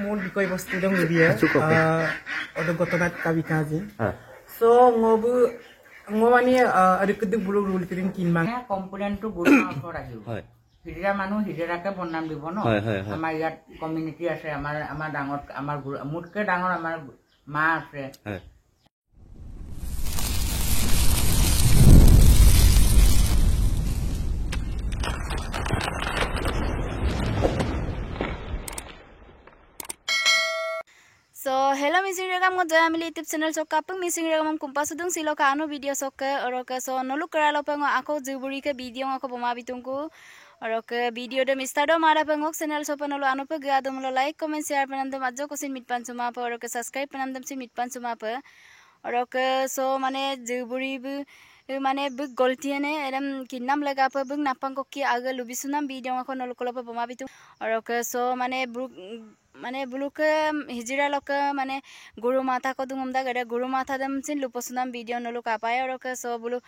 mul bikoy bostu dong dia odo gotonat kabikaji so ngobani ada keduk bulu bulu kirim kinmang komponen tu guru maupun rahiu hijira manu hijira ke bonnam di bono amar yat community ase amar dangor amar mutke dangor amar ma ase So hello missing regam ngo joya mili YouTube channel so kapung missing regam kumpa sudung silo ka anu video sok oroke so nolu karalo pengo ako juburi ke video ngako boma bitungku oroke video de mistado mara pengok channel so penolo anu pe ga dum lo like comment share penandam ajo kosin mitpan suma pa oroke subscribe penandam si mitpan suma pa oroke so mane juburi bu mane bug golti ne eram kinnam laga pa bug napang ko ki aga lubisunam video ngako nolu kolo pa boma bitung oroke so mane মানে বুলুকে হিজিরা লোক মানে গুরু মাথা কো দুমদা গড়ে গুরু মাথা দম scene লুপসনাম video নলু কাপায় অরকে so বুলু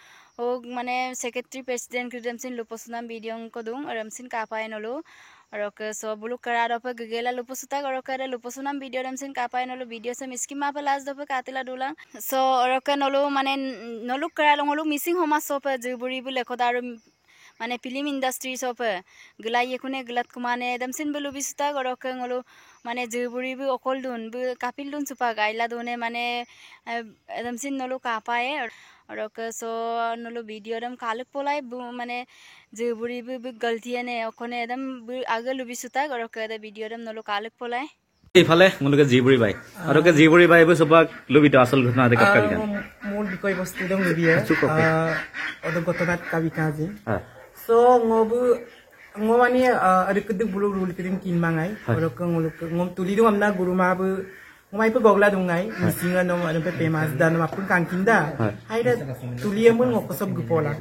ও মানে secretary president ক্রিডম scene লুপসনাম video কো দুম অরম scene কাপায় নলু অরকে so বুলু করা রপ গগেলা লুপসুতা গরকে লুপসনাম ভিডিও দম সিন কাপায় নলু ভিডিও সে মিসকি মা পে লাজ দপ কাতিলা দুলা সো অরকে নলু মানে নলু করা লংলু মিসিং হমা সপ জুবুরি বুলে খদা মানে ফিল্ম ইন্ডাস্ট্রি সপ গলাই এখনে গলত কুমানে দম সিন বলু বিসতা গরকে ngolu মানে জুবুরি বি অকল দুন বি কাপিল দুন সুপা গাইলা দুনে মানে দম সিন নলু কাপায়ে অরকে সো নলু ভিডিও দম কালক পলাই মানে জুবুরি বি গলতিয়ে অকনে দম আগে লুবিসতা গরকে দে ভিডিও দম নলু কালক পলাই ইফালে মুলকে জিবুরি বাই আরকে জিবুরি বাই বি সবা লুবিটো আসল ঘটনা দেখাত কাবিকা mul bikoy bostu dong dia odo gotonat kabikaji so ngomani ada keduk bulu bulu kirim kinmangai orok ngom tuli dong amna guru ma bu ngomai pe gogla dongai misinga nom ada pe pemas dan mapun kangkinda haida tuli amun ngokosop gupola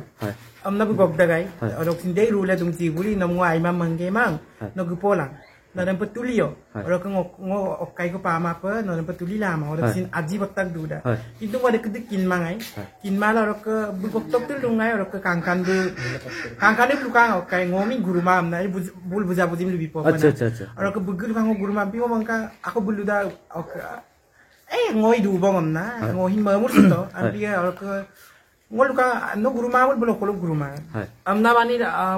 amna bu gogda gai orok sindai rula dong jiburi nom ngai ma mangge mang no gupola Nadan petulio, orang ngo okai ko pama apa, nadan petuli lama, orang sin aji batak duda. Itu ada kedik kinmangai, kinmala orang ke bukok tu lungai orang ke kangkan ni belukang okai ngomi guru mam, na bul buja bujim lebih pop. Orang ke bugul kang guru mam, biwa mangka aku bulu dah ngoi du bangam na, ngohin mamur sito, ambil orang ke ngol ka no guru ma bol ko guru ma amna bani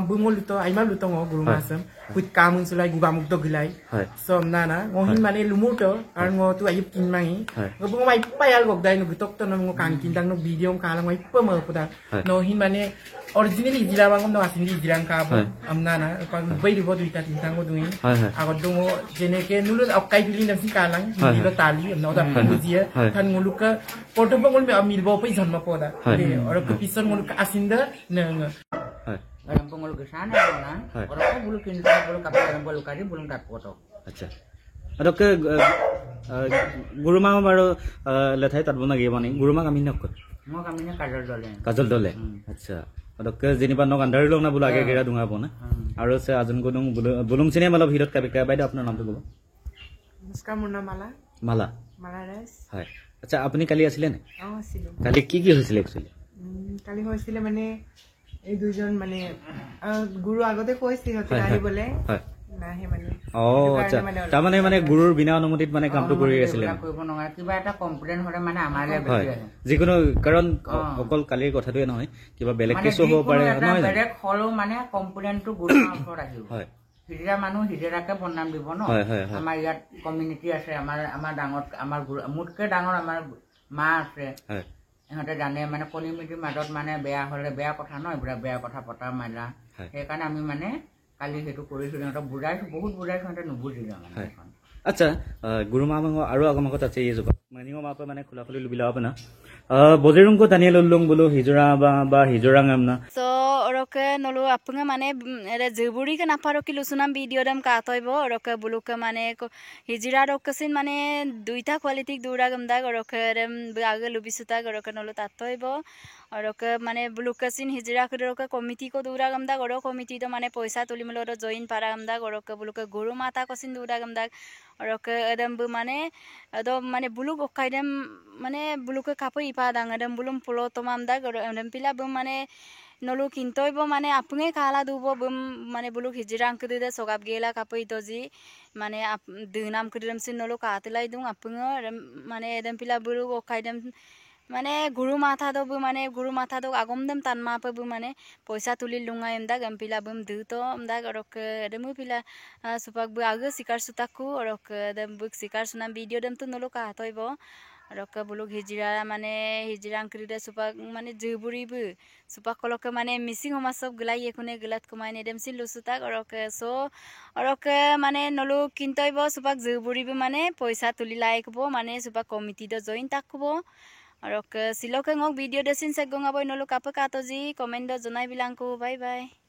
bungol to aimal luto ngo guru ma sam put kamun sulai guba muk to gilai so amna na ngohin mane lumuto ar ngo tu ayup kin mangi ngo bung mai payal gok dai no gutok to no ngo kangkin dang no video kala ngai pemo puda no hin mane originally jira bangom no asin jirang ka bo amna na ko bai di bo duita tintang ngo dungi agot dungo jene ke nulu okai bilin dam si kalang ni lo tali no da pujia than ngulu ka porto bangol me amil bo pai janma poda orang kepisan ngulu ke asinda neng orang pengol ke sana orang orang bulu kinta bulu kapal bulu kari bulu tak foto acha adok ke guru ma baro lethai tat buna ge bani guru ma kami nok mo kami ne kajol dole acha adok ke jeniba nok andar log na bulu age gera dunga bona aro se aজন gonung bulung sine mala bhirat kabika baida apnar naam to bobo namaskar munna mala res hai acha apni kali asile ne asile kali ki hoisile actually kali hoisile mane এই দুইজন মানে গুরু আগতে কইছিল হতে আহি বলে নাহে মানে ও আচ্ছা তা মানে গুরুর বিনা অনুমতিত মানে কামটো কৰি আছিল কইব নঙা কিবা এটা কমপ্লেইন হৰে মানে আমাৰে বেছি যিকোনো কাৰণ অকল কালিৰ কথাটোৱে নহয় কিবা বেলেগ কিছু হ'ব পাৰে নহয় বেলেগ হলো মানে কমপ্লেইনটো গুৰু ওপৰত আহিব হয় হিজৰা মানুহ হিজৰাকে বনাম দিব ন আমাৰ ইয়াত কমিউনিটি আছে আমাৰ ডাঙৰ আমাৰ মুটকে ডাঙৰ আমাৰ মা আছে ইহঁতে জানে মানে কমিউনিটিৰ মাজত মানে বেয়া হলে বেয়া কথা নহয় বেয়া কথা পতা মাইলা সেইকাৰণে আমি মানে কালি হেতু কৰিছো ইহঁতক বুজাইছো বহুত বুজাইছো ইহঁতে নুবুজিলে মানে আচ্ছা গুৰু মামঙ্গ আৰু আগমকত আছে এই জগত মানিও মাপে মানে খোলাখুলি লুবিলা আপনা বজিরুংকো দানিয়েল উল্লুং বলো হিজরা বা হিজরাং আমনা so oroke nolu apunga mane ere juburi ke naparo ki lusunam video dam ka toibo oroke buluke mane hijira rokesin mane duita quality dura gamda oroke rem age lubisuta oroke nolu tatoibo oroke mane bulukesin hijira ke oroke committee ko dura gamda goro committee to mane paisa tulimelo ro join para gamda oroke buluke guru mata kosin dura gamda oroke edam bu mane ado mane buluk okaidem mane buluke kapo ipa dang edam bulum pulo tomam da goro edam pila bu mane nolu kintoi bo mane apunge kala dubo bum mane buluk hijrang kedude sogap gela kapoi toji mane dunam kedem sin nolu katilai dung apunge mane edem pila buluk okaidem mane guru matha do bu mane guru matha do agom dem tan ma pe bu mane poisa tuli lunga emda gampila bum du to emda gorok demu pila supak bu age sikar sutaku orok dem buk sikar sunam video dem tu nolu ka toy bo orok buluk hijira mane hijrang kride supak mane juburi bu supak kolok mane missing homa sob gulai ekune gulat ko mane dem sil lusutak orok so orok mane nolu kintoy bo supak juburi bu mane poisa tuli laik bo mane supak committee do join takbo Arok siloke ngok video desin segong aboy nolu kapek atoji komendo jonai bilangku bye bye